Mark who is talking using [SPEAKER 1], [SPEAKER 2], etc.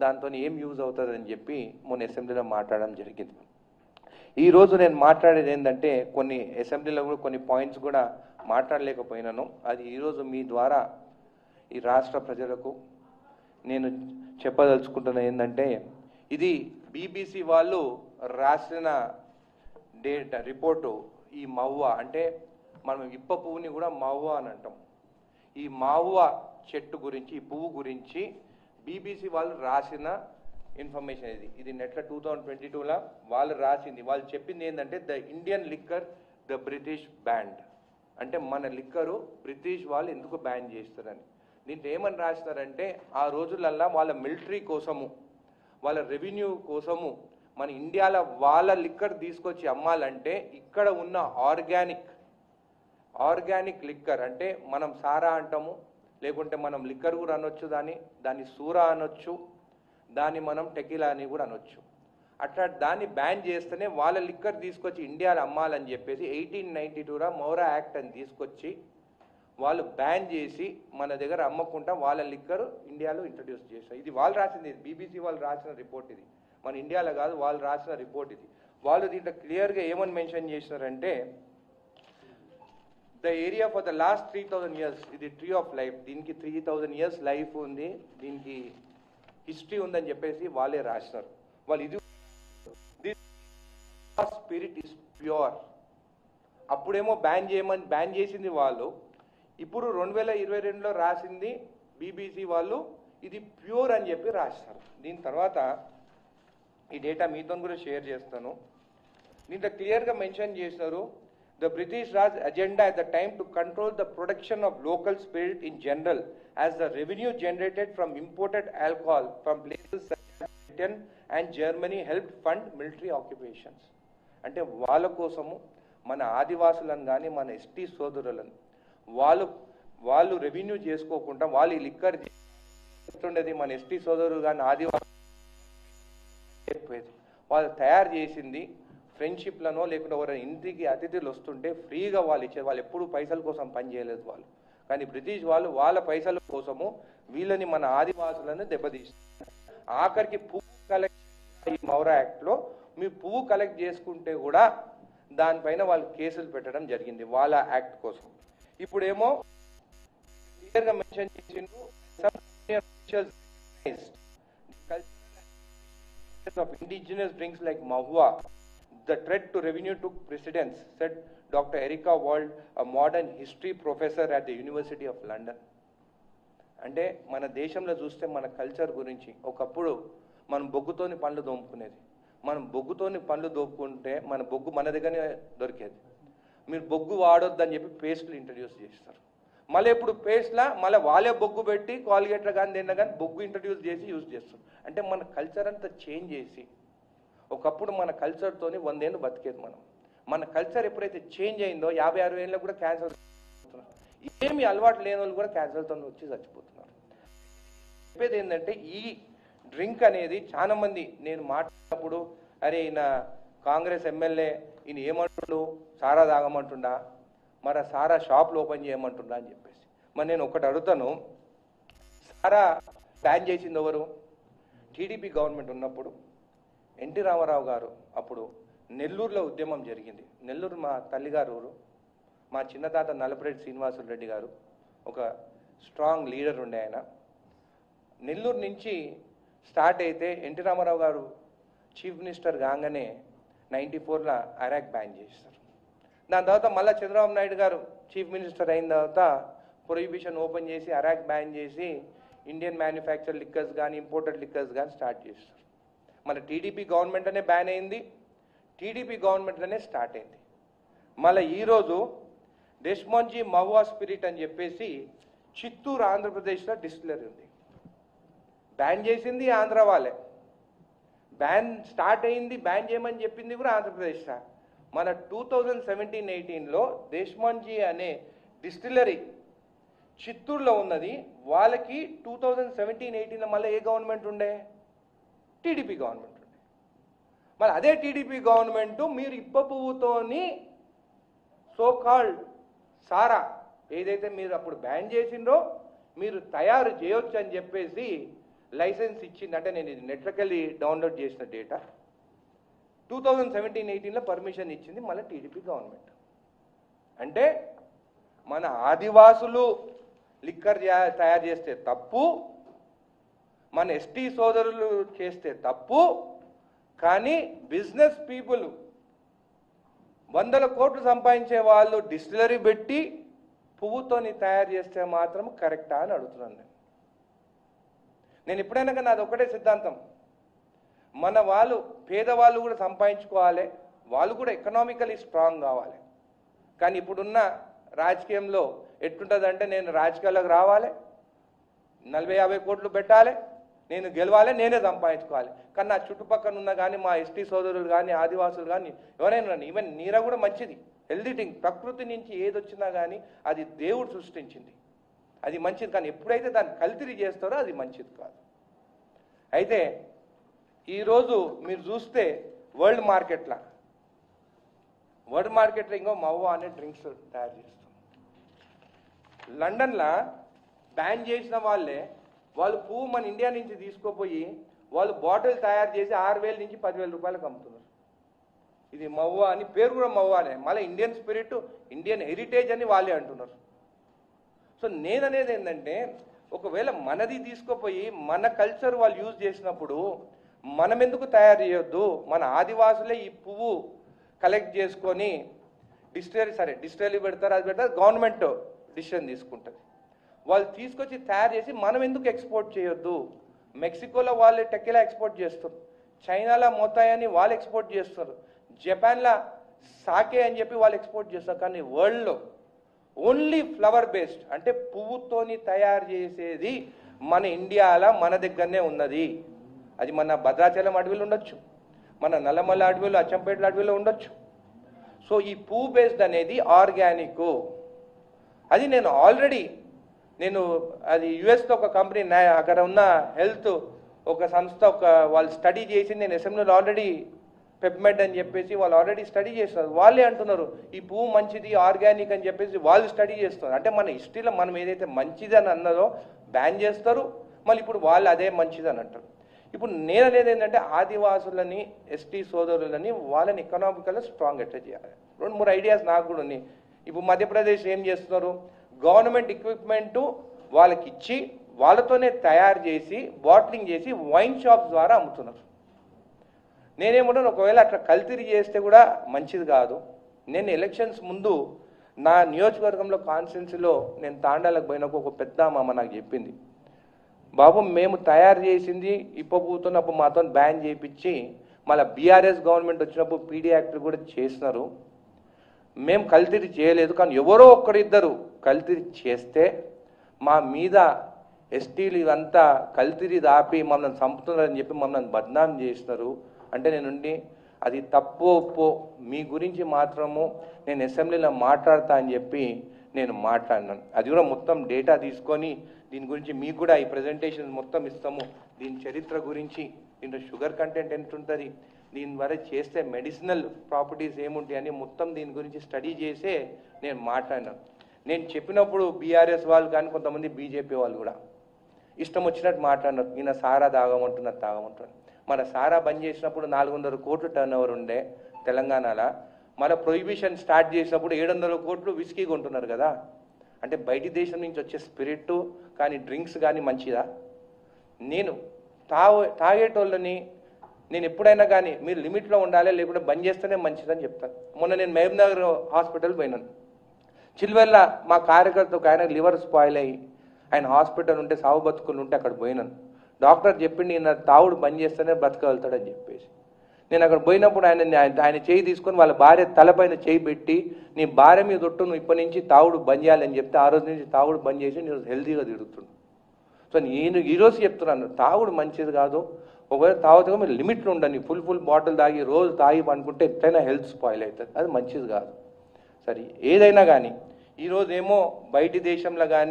[SPEAKER 1] దాంతో ఏం యూజ్ అవుతుందని చెప్పి మొన్న అసెంబ్లీలో మాట్లాడడం జరిగింది. ఈరోజు నేను మాట్లాడేది ఏంటంటే కొన్ని అసెంబ్లీలో కూడా కొన్ని పాయింట్స్ కూడా మాట్లాడలేకపోయినాను. అది ఈరోజు మీ ద్వారా ఈ రాష్ట్ర ప్రజలకు నేను చెప్పదలుచుకుంటున్న ఏంటంటే, ఇది బీబీసీ వాళ్ళు రాసిన రిపోర్టు. ఈ మవ్వ అంటే మనం ఇప్ప పువ్వుని కూడా మవ్వ అని అంటాం. ఈ మవ్వ చెట్టు గురించి, ఈ పువ్వు గురించి బీబీసీ వాళ్ళు రాసిన ఇన్ఫర్మేషన్ ఇది నెట్లో 2022లో వాళ్ళు రాసింది. వాళ్ళు చెప్పింది ఏంటంటే the Indian liquor the British band, అంటే మన లిక్కరు బ్రిటిష్ వాళ్ళు ఎందుకు బ్యాన్ చేస్తారని. దీంట్లో ఏమని రాస్తారంటే, ఆ రోజులల్లా వాళ్ళ మిలిటరీ కోసము, వాళ్ళ రెవెన్యూ కోసము మన ఇండియాలో వాళ్ళ లిక్కర్ తీసుకొచ్చి అమ్మాలంటే ఇక్కడ ఉన్న ఆర్గానిక్ లిక్కర్, అంటే మనం సారా అంటాము, లేకుంటే మనం లిక్కర్ కూడా అనొచ్చు, దాన్ని సూరా అనొచ్చు, దాన్ని మనం టెకిలా అని కూడా అనొచ్చు. అట్లా దాన్ని బ్యాన్ చేస్తేనే వాళ్ళ లిక్కర్ తీసుకొచ్చి ఇండియాలో అమ్మాలని చెప్పేసి 1892లో మౌరా యాక్ట్ అని తీసుకొచ్చి వాళ్ళు బ్యాన్ చేసి మన దగ్గర అమ్మకుండా వాళ్ళ లిక్కర్ ఇండియాలో ఇంట్రడ్యూస్ చేశారు. ఇది వాళ్ళు రాసింది, బీబీసీ వాళ్ళు రాసిన రిపోర్ట్ ఇది, మన ఇండియాలో కాదు, వాళ్ళు రాసిన రిపోర్ట్ ఇది. వాళ్ళు దీంట్లో క్లియర్గా ఏమని మెన్షన్ చేసినారంటే, the area for the last 3000 years, ఇది ట్రీ ఆఫ్ లైఫ్, దీనికి 3000 years లైఫ్ ఉంది, దీనికి హిస్టరీ ఉందని చెప్పేసి వాళ్ళే రాసినారు. వాళ్ళు ఇది స్పిరిట్ ఇస్ ప్యూర్. అప్పుడేమో బ్యాన్ చేసింది వాళ్ళు, ఇప్పుడు 2022లో రాసింది బీబీసీ వాళ్ళు ఇది ప్యూర్ అని చెప్పి రాస్తారు. దీని తర్వాత ఈ డేటా మీతో కూడా షేర్ చేస్తాను. దీంట్లో క్లియర్గా మెన్షన్ చేస్తారు, the British Raj agenda at the time to control the production of local spirit in general, as the revenue generated from imported alcohol from places such as Britain and Germany helped fund military occupations. అంటే వాళ్ళ కోసము మన ఆదివాసులను కానీ మన ST సోదరులను వాళ్ళు revenue చేసుకోకుండా వాళ్ళు ఈ లిక్కర్ చేస్తుండేది. మన ఎస్టీ సోదరులు కానీ ఆదివాసులు వాళ్ళు తయారు చేసింది ఫ్రెండ్షిప్లను, లేకుంటే ఎవరైనా ఇంటికి అతిథులు వస్తుంటే ఫ్రీగా వాళ్ళు ఇచ్చేది. వాళ్ళు ఎప్పుడు పైసల కోసం పని చేయలేదు వాళ్ళు, కానీ బ్రిటిష్ వాళ్ళు వాళ్ళ పైసల కోసము వీళ్ళని మన ఆదివాసులను దెబ్బతీస్తారు. ఆఖరికి పువ్వు కలెక్ట్, ఈ మౌరా యాక్ట్లో మీ పువ్వు కలెక్ట్ చేసుకుంటే కూడా దానిపైన వాళ్ళు కేసులు పెట్టడం జరిగింది వాళ్ళ యాక్ట్ కోసం. ఇప్పుడేమో క్లియర్గా మెన్షన్ చేసిండ్రు, of indigenous drinks like mahua, the threat to revenue took precedence, said Dr. Erica Wald, a modern history professor at the University of London. అంటే మన దేశంలో చూస్తే మన కల్చర్ గురించి, ఒకప్పుడు మనం బొగ్గుతోని పండ్లు దోముకునేది, మనం బొగ్గుతోని పండ్లు దోముకుంటే మన బొగ్గు మన దగ్గరనే దొరికేది. మీరు బొగ్గు వాడొద్దని చెప్పి పేస్ట్లు ఇంట్రడ్యూస్ చేస్తారు. మళ్ళీ ఇప్పుడు పేస్ట్లా మళ్ళీ వాళ్ళే బొగ్గు పెట్టి కాల్గేట్లు కానీ తిన్నా కానీ బొగ్గు ఇంట్రడ్యూస్ చేసి యూజ్ చేస్తారు. అంటే మన కల్చర్ అంతా చేంజ్ చేసి, ఒకప్పుడు మన కల్చర్తోని 100 ఏళ్ళు బతికేది మనం. మన కల్చర్ ఎప్పుడైతే చేంజ్ అయిందో 50-60 ఏళ్ళకు కూడా క్యాన్సర్, ఏమి అలవాటు లేని వాళ్ళు కూడా క్యాన్సర్తో వచ్చి చచ్చిపోతున్నారు. చెప్పేది ఏంటంటే, ఈ డ్రింక్ అనేది చాలా మంది నేను మాట్లాడినప్పుడు, అరే ఈయన కాంగ్రెస్ ఎమ్మెల్యే, ఈయన ఏమంటుండు, సారా తాగమంటుండా, మరి సారా షాప్లు ఓపెన్ చేయమంటుండా అని చెప్పేసి. మరి నేను ఒకటి అడుగుతాను, సారా బ్యాన్ చేసింది ఎవరు? టీడీపీ గవర్నమెంట్ ఉన్నప్పుడు ఎన్టీ రామారావు గారు అప్పుడు నెల్లూరులో ఉద్యమం జరిగింది. నెల్లూరు మా తల్లిగారు ఊరు. మా చిన్నతాత నలపరెడ్డి శ్రీనివాసులు రెడ్డి గారు ఒక స్ట్రాంగ్ లీడర్ ఉండే ఆయన. నెల్లూరు నుంచి స్టార్ట్ అయితే ఎన్టీ రామారావు గారు చీఫ్ మినిస్టర్ కాగానే 94లో అరాక్ బ్యాన్ చేస్తారు. దాని తర్వాత మళ్ళీ చంద్రబాబు నాయుడు గారు చీఫ్ మినిస్టర్ అయిన తర్వాత ప్రొహిబిషన్ ఓపెన్ చేసి అరాక్ బ్యాన్ చేసి ఇండియన్ మ్యానుఫ్యాక్చర్ లిక్కర్స్ కానీ ఇంపోర్టెడ్ లిక్కర్స్ కానీ స్టార్ట్ చేస్తారు. మన టీడీపీ గవర్నమెంట్లోనే బ్యాన్ అయింది, టీడీపీ గవర్నమెంట్లోనే స్టార్ట్ అయింది. మళ్ళీ ఈరోజు డెస్మోన్జీ మహువా స్పిరిట్ అని చెప్పేసి చిత్తూరు ఆంధ్రప్రదేశ్లో డిస్టిలరీ ఉంది. బ్యాన్ చేసింది ఆంధ్ర వాళ్ళే, బ్యాన్ స్టార్ట్ అయింది, బ్యాన్ చేయమని చెప్పింది కూడా ఆంధ్రప్రదేశ్. మన 2017-18లో దేశ్మోన్జీ అనే డిస్టిలరీ చిత్తూరులో ఉన్నది. వాళ్ళకి 2017-18లో మళ్ళీ ఏ గవర్నమెంట్ ఉండే? టీడీపీ గవర్నమెంట్ ఉండే. మళ్ళీ అదే టీడీపీ గవర్నమెంట్ మీరు ఇప్ప పువ్వుతోని సోకాల్డ్ సారా ఏదైతే మీరు అప్పుడు బ్యాన్ చేసిందో మీరు తయారు చేయొచ్చు అని చెప్పేసి లైసెన్స్ ఇచ్చింది. అంటే నేను ఇది నెట్లోకి వెళ్ళి డౌన్లోడ్ చేసిన డేటా. 2017-18లో పర్మిషన్ ఇచ్చింది మళ్ళీ టీడీపీ గవర్నమెంట్. అంటే మన ఆదివాసులు లిక్కర్ తయారు చేస్తే తప్పు, మన ఎస్టీ సోదరులు చేస్తే తప్పు, కానీ బిజినెస్ పీపుల్ 100 కోట్లు సంపాదించే వాళ్ళు డిస్టిలరీ పెట్టి పువ్వుతోని తయారు చేస్తే మాత్రం కరెక్టా అని అడుగుతున్నాను నేను ఎప్పుడైనా కానీ అది ఒకటే సిద్ధాంతం. మన వాళ్ళు పేదవాళ్ళు కూడా సంపాదించుకోవాలి, వాళ్ళు కూడా ఎకనామికలీ స్ట్రాంగ్ కావాలి. కానీ ఇప్పుడున్న రాజకీయంలో ఎట్టుంటుందంటే నేను రాజకీయాల్లోకి రావాలి, 40-50 కోట్లు పెట్టాలి, నేను గెలవాలి, నేనే సంపాదించుకోవాలి. కానీ నా చుట్టుపక్కల ఉన్న కానీ మా ఎస్టీ సోదరులు కానీ ఆదివాసులు కానీ ఎవరైనా ఈవెన్ నీర కూడా మంచిది, హెల్దీ థింగ్. ప్రకృతి నుంచి ఏది వచ్చినా కానీ అది దేవుడు సృష్టించింది, అది మంచిది. కానీ ఎప్పుడైతే దాన్ని కల్తీ చేస్తారో అది మంచిది కాదు. అయితే ఈరోజు మీరు చూస్తే వరల్డ్ మార్కెట్లో ఇంకో మవ్వా అనే డ్రింక్స్ తయారు చేస్తాం. లండన్లో బ్యాన్ చేసిన వాళ్ళు పువ్వు మన ఇండియా నుంచి తీసుకుపోయి వాళ్ళు బాటిల్ తయారు చేసి 6,000 నుంచి 10,000 రూపాయలకు అమ్ముతున్నారు. ఇది మవ్వా అని పేరు కూడా మవ్వానే, మళ్ళీ ఇండియన్ స్పిరిట్, ఇండియన్ హెరిటేజ్ అని వాళ్ళే అంటున్నారు. సో నేననేది ఏంటంటే ఒకవేళ మనది తీసుకుపోయి మన కల్చర్ వాళ్ళు యూజ్ చేసినప్పుడు మనం ఎందుకు తయారు చేయొద్దు? మన ఆదివాసులే ఈ పువ్వు కలెక్ట్ చేసుకొని డిస్టిలరీ పెడతారు, అది పెడతారు, గవర్నమెంట్ డిసిషన్ తీసుకుంటుంది. వాళ్ళు తీసుకొచ్చి తయారు చేసి మనం ఎందుకు ఎక్స్పోర్ట్ చేయొద్దు? మెక్సికోలో వాళ్ళు టెక్కిలా ఎక్స్పోర్ట్ చేస్తారు, చైనాలో మొత్తాయి అని వాళ్ళు ఎక్స్పోర్ట్ చేస్తారు, జపాన్లో సాకే అని చెప్పి వాళ్ళు ఎక్స్పోర్ట్ చేస్తారు. కానీ వరల్డ్లో ఓన్లీ ఫ్లవర్ బేస్డ్ అంటే పువ్వుతోని తయారు చేసేది మన ఇండియాలో మన దగ్గరనే ఉన్నది. అది మన భద్రాచలం అడవిలో ఉండొచ్చు, మన నల్లమల్ల అడవిలో, అచ్చంపేట అడవిలో ఉండొచ్చు. సో ఈ పువ్వు బేస్డ్ అనేది ఆర్గానిక్. అది నేను ఆల్రెడీ అది యుఎస్లో ఒక కంపెనీ, అక్కడ ఉన్న హెల్త్ ఒక సంస్థ వాళ్ళు స్టడీ చేసి నేను అసెంబ్లీలో ఆల్రెడీ పెప్మెడ్ అని చెప్పేసి వాళ్ళు ఆల్రెడీ స్టడీ చేస్తున్నారు. వాళ్ళే అంటున్నారు ఈ పువ్వు మంచిది, ఆర్గానిక్ అని చెప్పేసి వాళ్ళు స్టడీ చేస్తున్నారు. అంటే మన హిస్టరీలో మనం ఏదైతే మంచిది అని అన్నదో బ్యాన్ చేస్తారు, మళ్ళీ ఇప్పుడు వాళ్ళు అదే మంచిది అని అంటారు. ఇప్పుడు నేను అనేది ఏంటంటే ఆదివాసులని, ఎస్టీ సోదరులని వాళ్ళని ఎకనామికల్గా స్ట్రాంగ్ ఎట్లా చేయాలి. 2-3 ఐడియాస్ నాకు కూడా ఉన్నాయి. ఇప్పుడు మధ్యప్రదేశ్ ఏం చేస్తున్నారు, గవర్నమెంట్ ఎక్విప్మెంటు వాళ్ళకి ఇచ్చి వాళ్ళతోనే తయారు చేసి బాటిలింగ్ చేసి వైన్ షాప్స్ ద్వారా అమ్ముతున్నారు. నేనేమంటాను ఒకవేళ అట్లా కల్తీ చేస్తే కూడా మంచిది కాదు. నేను ఎలక్షన్స్ ముందు నా నియోజకవర్గంలో కాన్స్టిట్యున్సీలో నేను తాండాలకు పోయినప్పుడు ఒక పెద్ద అమ్మ నాకు చెప్పింది, బాబు మేము తయారు చేసింది ఇప్పబోతున్నప్పుడు మాతో బ్యాన్ చేయించి మళ్ళీ బీఆర్ఎస్ గవర్నమెంట్ వచ్చినప్పుడు పీడీ యాక్ట్ కూడా చేసినారు, మేము కల్తీ చేయలేదు, కానీ ఎవరో ఒక్కరిద్దరు కల్తీ చేస్తే మా మీద ఎస్టీలు ఇదంతా కల్తీ దాపి మమ్మల్ని చంపుతున్నారని చెప్పి మమ్మల్ని బద్నాం చేసినారు. అంటే నేనుండి అది తప్పు ఒప్పో మీ గురించి మాత్రము నేను అసెంబ్లీలో మాట్లాడతా అని చెప్పి నేను మాట్లాడినాను. అది కూడా మొత్తం డేటా తీసుకొని దీని గురించి మీకు కూడా ఈ ప్రజెంటేషన్ మొత్తం ఇస్తాము. దీని చరిత్ర గురించి, దీంట్లో షుగర్ కంటెంట్ ఎంత ఉంటుంది, దీని ద్వారా చేస్తే మెడిసినల్ ప్రాపర్టీస్ ఏముంటాయి అని మొత్తం దీని గురించి స్టడీ చేసే నేను మాట్లాడినాను. నేను చెప్పినప్పుడు బీఆర్ఎస్ వాళ్ళు కానీ కొంతమంది బీజేపీ వాళ్ళు కూడా ఇష్టం వచ్చినట్టు మాట్లాడినారు. ఈయన సారా తాగమంటున్నారు, తాగమంటున్నారు. మన సారా బంద్ చేసినప్పుడు 400 కోట్లు టర్న్ ఓవర్ ఉండే తెలంగాణలో, మన ప్రొహిబిషన్ స్టార్ట్ చేసినప్పుడు 700 కోట్లు విస్కీ కొంటున్నారు కదా. అంటే బయటి దేశం నుంచి వచ్చే స్పిరిట్ కానీ డ్రింక్స్ కానీ మంచిదా? నేను తాగేటోళ్ళని నేను ఎప్పుడైనా కానీ మీరు లిమిట్లో ఉండాలి, లేకుంటే బంద్ చేస్తేనే మంచిదని చెప్తాను. మొన్న నేను మహబూబ్నగర్ హాస్పిటల్ పోయినాను. చిల్వెల్ల మా కార్యకర్త ఒక ఆయన లివర్ స్పాయిల్ అయ్యి ఆయన హాస్పిటల్ ఉంటే సాగు బతుకులు ఉంటే అక్కడ పోయినాను. డాక్టర్ చెప్పిండి ఈయన తాగుడు బంద్ చేస్తేనే బతకగలుగుతాడని చెప్పేసి. నేను అక్కడ పోయినప్పుడు ఆయన చేయి తీసుకొని వాళ్ళ భార్య తలపైన చేయి పెట్టి నీ భార్య మీద ఒట్టు నువ్వు ఇప్పటి నుంచి తాగుడు బంద్ చేయాలని చెప్తే ఆ రోజు నుంచి తాగుడు బంద్ చేసి నేను హెల్తీగా తిరుగుతున్నాను. సో నేను ఈరోజు చెప్తున్నాను తాగుడు మంచిది కాదు. ఒకవేళ తాగుతుగా మీరు లిమిట్లో ఉండండి. ఫుల్ బాటిల్ తాగి రోజు తాగి అనుకుంటే ఎట్లయినా హెల్త్ స్పాయిల్ అవుతుంది, అది మంచిది కాదు. సరే ఏదైనా కానీ ఈరోజు ఏమో బయటి దేశంలో కానీ